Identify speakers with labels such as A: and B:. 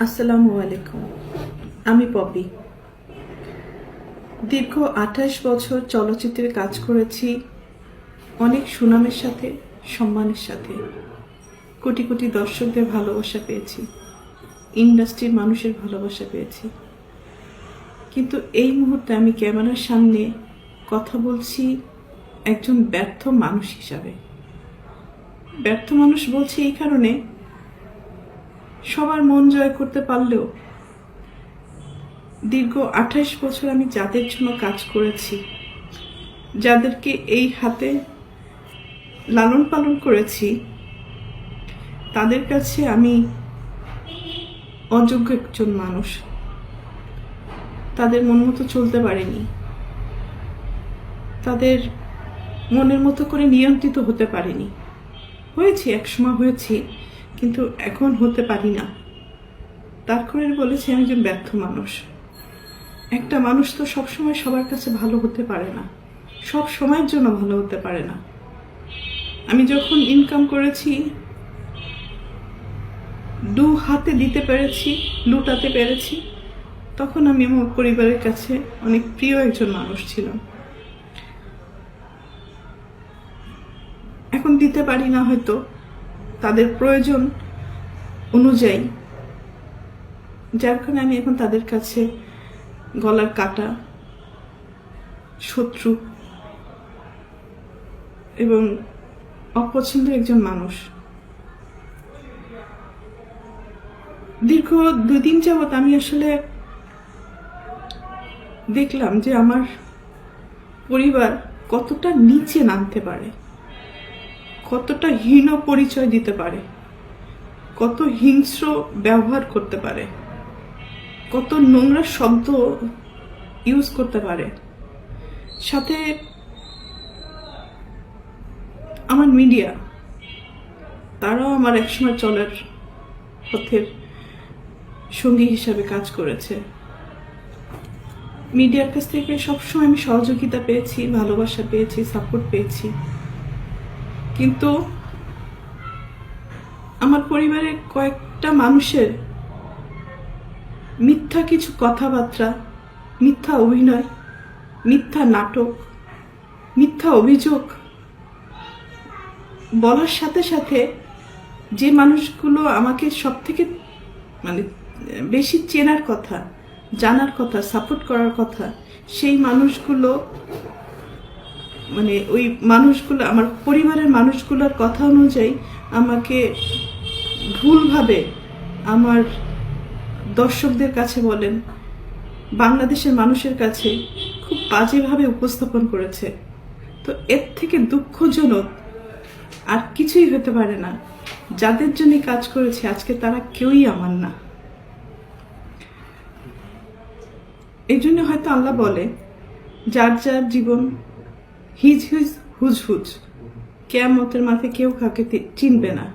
A: আসসালামু আলাইকুম। আমি পপি। দীর্ঘ 28 বছর চলচ্চিত্রে কাজ করেছি, অনেক সুনামের সাথে, সম্মানের সাথে। কোটি কোটি দর্শকদের ভালোবাসা পেয়েছি, ইন্ডাস্ট্রির মানুষের ভালোবাসা পেয়েছি। কিন্তু এই মুহূর্তে আমি ক্যামেরার সামনে কথা বলছি একজন ব্যর্থ মানুষ হিসাবে। ব্যর্থ মানুষ বলছি এই কারণে, সবার মন জয় করতে পারলেও দীর্ঘ 28 বছর আমি যাদের জন্য কাজ করেছি, যাদেরকে এই হাতে লালন পালন করেছি, তাদের কাছে আমি অযোগ্য একজন মানুষ। তাদের মন মতো চলতে পারিনি, তাদের মনের মতো করে নিয়ন্ত্রিত হতে পারিনি। হয়েছি, একসময় হয়েছি, কিন্তু এখন হতে পারি না। তার করে বলেছি আমি একজন ব্যর্থ মানুষ। একটা মানুষ তো সবসময় সবার কাছে ভালো হতে পারে না, সব সময়ের জন্য ভালো হতে পারে না। আমি যখন ইনকাম করেছি, দু হাতে দিতে পেরেছি, লুটাতে পেরেছি, তখন আমি আমার পরিবারের কাছে অনেক প্রিয় একজন মানুষ ছিলাম। এখন দিতে পারি না, হয়তো তাদের প্রয়োজন অনুযায়ী, যার কারণে আমি এখন তাদের কাছে গলার কাটা, শত্রু এবং অপছন্দের একজন মানুষ। দীর্ঘ 2 দিন যাবৎ আমি আসলে দেখলাম যে আমার পরিবার কতটা নিচে নামতে পারে, কতটা হীন পরিচয় দিতে পারে, কত হিংস্র ব্যবহার করতে পারে, কত নোংরা শব্দ ইউজ করতে পারে। সাথে আমার মিডিয়া, তারাও আমার একসময় চলার পথের সঙ্গী হিসাবে কাজ করেছে। মিডিয়ার কাছ থেকে সবসময় আমি সহযোগিতা পেয়েছি, ভালোবাসা পেয়েছি, সাপোর্ট পেয়েছি। কিন্তু আমার পরিবারের কয়েকটা মানুষের মিথ্যা কিছু কথাবার্তা, মিথ্যা অভিনয়, মিথ্যা নাটক, মিথ্যা অভিযোগ বলার সাথে সাথে যে মানুষগুলো আমাকে সব থেকে বেশি চেনার কথা, জানার কথা, সাপোর্ট করার কথা, সেই মানুষগুলো ওই মানুষগুলো, আমার পরিবারের মানুষগুলোর কথা অনুযায়ী আমাকে ভুলভাবে আমার দর্শকদের কাছে বলেন, বাংলাদেশের মানুষের কাছে খুব বাজেভাবে উপস্থাপন করেছে। তো এর থেকে দুঃখজনক আর কিছুই হতে পারে না। যাদের জন্য কাজ করেছে আজকে তারা কেউই আমার না। এই জন্য হয়তো আল্লাহ বলে, যার যার জীবন হিজ হিজ হুজ হুজ, কিয়ামতের মাঠে কেউ কাউকে চিনবে না।